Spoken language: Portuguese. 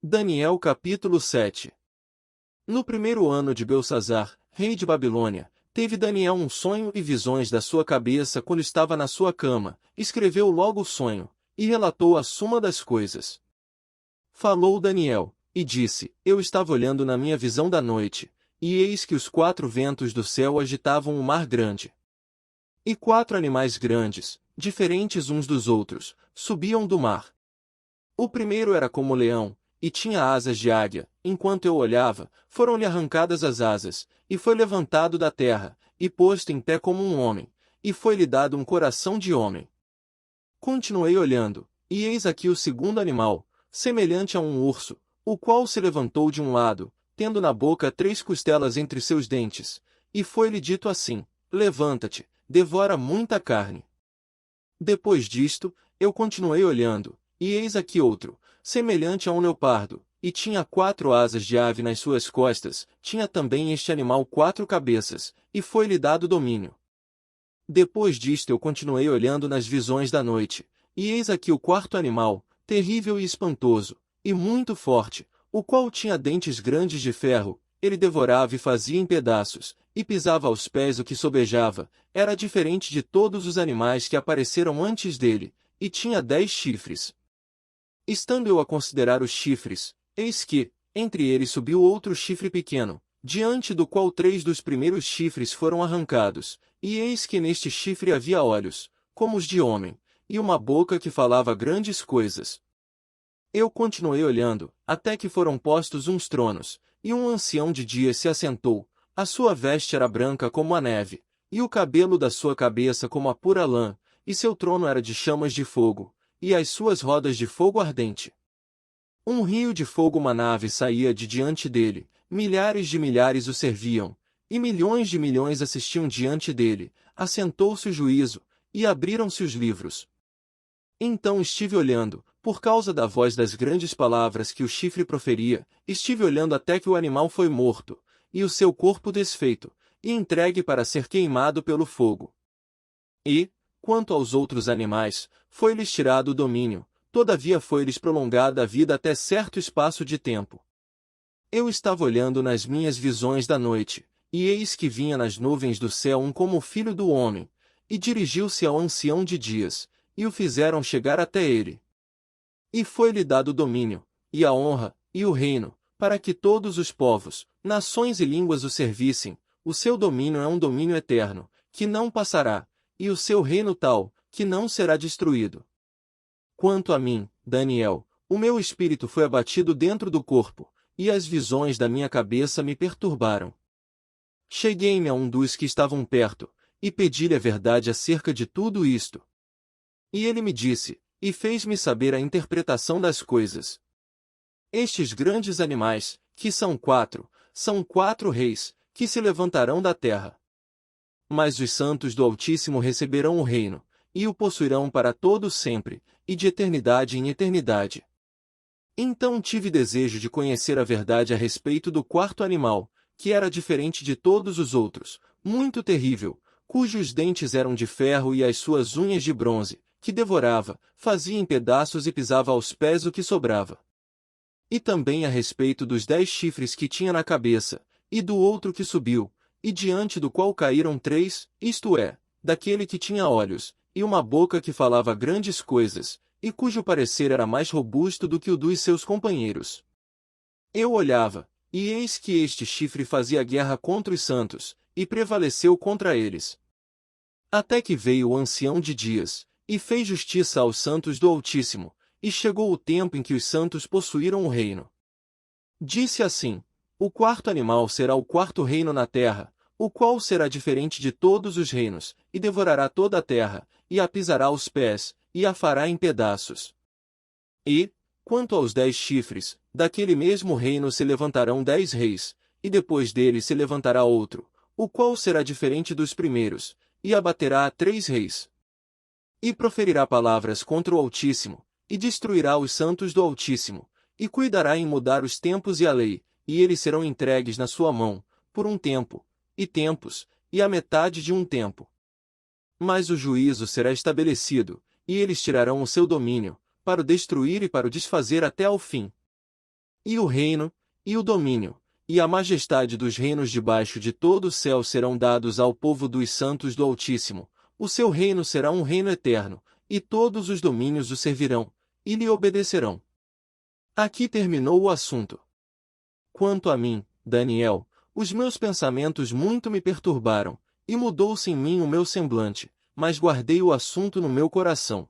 Daniel capítulo 7. No primeiro ano de Belsazar, rei de Babilônia, teve Daniel um sonho e visões da sua cabeça quando estava na sua cama, escreveu logo o sonho, e relatou a suma das coisas. Falou Daniel, e disse, eu estava olhando na minha visão da noite, e eis que os 4 ventos do céu agitavam o mar grande. E 4 animais grandes, diferentes uns dos outros, subiam do mar. O primeiro era como leão, e tinha asas de águia. Enquanto eu olhava, foram-lhe arrancadas as asas, e foi levantado da terra, e posto em pé como um homem, e foi-lhe dado um coração de homem. Continuei olhando, e eis aqui o segundo animal, semelhante a um urso, o qual se levantou de um lado, tendo na boca 3 costelas entre seus dentes, e foi-lhe dito assim, levanta-te, devora muita carne. Depois disto, eu continuei olhando, e eis aqui outro, semelhante a um leopardo, e tinha 4 asas de ave nas suas costas, tinha também este animal 4 cabeças, e foi-lhe dado domínio. Depois disto eu continuei olhando nas visões da noite, e eis aqui o 4º animal, terrível e espantoso, e muito forte, o qual tinha dentes grandes de ferro, ele devorava e fazia em pedaços, e pisava aos pés o que sobejava, era diferente de todos os animais que apareceram antes dele, e tinha 10 chifres. Estando eu a considerar os chifres, eis que, entre eles subiu outro chifre pequeno, diante do qual 3 dos primeiros chifres foram arrancados, e eis que neste chifre havia olhos, como os de homem, e uma boca que falava grandes coisas. Eu continuei olhando, até que foram postos uns tronos, e um ancião de dias se assentou, a sua veste era branca como a neve, e o cabelo da sua cabeça como a pura lã, e seu trono era de chamas de fogo, e as suas rodas de fogo ardente. Um rio de fogo uma nave saía de diante dele, milhares de milhares o serviam, e milhões de milhões assistiam diante dele, assentou-se o juízo, e abriram-se os livros. Então estive olhando, por causa da voz das grandes palavras que o chifre proferia, estive olhando até que o animal foi morto, e o seu corpo desfeito, e entregue para ser queimado pelo fogo. E, quanto aos outros animais, foi-lhes tirado o domínio, todavia foi-lhes prolongada a vida até certo espaço de tempo. Eu estava olhando nas minhas visões da noite, e eis que vinha nas nuvens do céu um como o filho do homem, e dirigiu-se ao ancião de dias, e o fizeram chegar até ele. E foi-lhe dado o domínio, e a honra, e o reino, para que todos os povos, nações e línguas o servissem. O seu domínio é um domínio eterno, que não passará, e o seu reino tal, que não será destruído. Quanto a mim, Daniel, o meu espírito foi abatido dentro do corpo, e as visões da minha cabeça me perturbaram. Cheguei-me a um dos que estavam perto, e pedi-lhe a verdade acerca de tudo isto. E ele me disse, e fez-me saber a interpretação das coisas. Estes grandes animais, que são 4, são 4 reis, que se levantarão da terra. Mas os santos do Altíssimo receberão o reino, e o possuirão para todo sempre, e de eternidade em eternidade. Então tive desejo de conhecer a verdade a respeito do 4º animal, que era diferente de todos os outros, muito terrível, cujos dentes eram de ferro e as suas unhas de bronze, que devorava, fazia em pedaços e pisava aos pés o que sobrava. E também a respeito dos 10 chifres que tinha na cabeça, e do outro que subiu, e diante do qual caíram 3, isto é, daquele que tinha olhos, e uma boca que falava grandes coisas, e cujo parecer era mais robusto do que o dos seus companheiros. Eu olhava, e eis que este chifre fazia guerra contra os santos, e prevaleceu contra eles. Até que veio o ancião de dias, e fez justiça aos santos do Altíssimo, e chegou o tempo em que os santos possuíram o reino. Disse assim, o 4º animal será o 4º reino na terra, o qual será diferente de todos os reinos, e devorará toda a terra, e a pisará aos pés, e a fará em pedaços. E, quanto aos 10 chifres, daquele mesmo reino se levantarão 10 reis, e depois dele se levantará outro, o qual será diferente dos primeiros, e abaterá a 3 reis. E proferirá palavras contra o Altíssimo, e destruirá os santos do Altíssimo, e cuidará em mudar os tempos e a lei, e eles serão entregues na sua mão, por um tempo, e tempos, e a metade de um tempo. Mas o juízo será estabelecido, e eles tirarão o seu domínio, para o destruir e para o desfazer até ao fim. E o reino, e o domínio, e a majestade dos reinos debaixo de todo o céu serão dados ao povo dos santos do Altíssimo. O seu reino será um reino eterno, e todos os domínios o servirão, e lhe obedecerão. Aqui terminou o assunto. Quanto a mim, Daniel, os meus pensamentos muito me perturbaram, e mudou-se em mim o meu semblante, mas guardei o assunto no meu coração.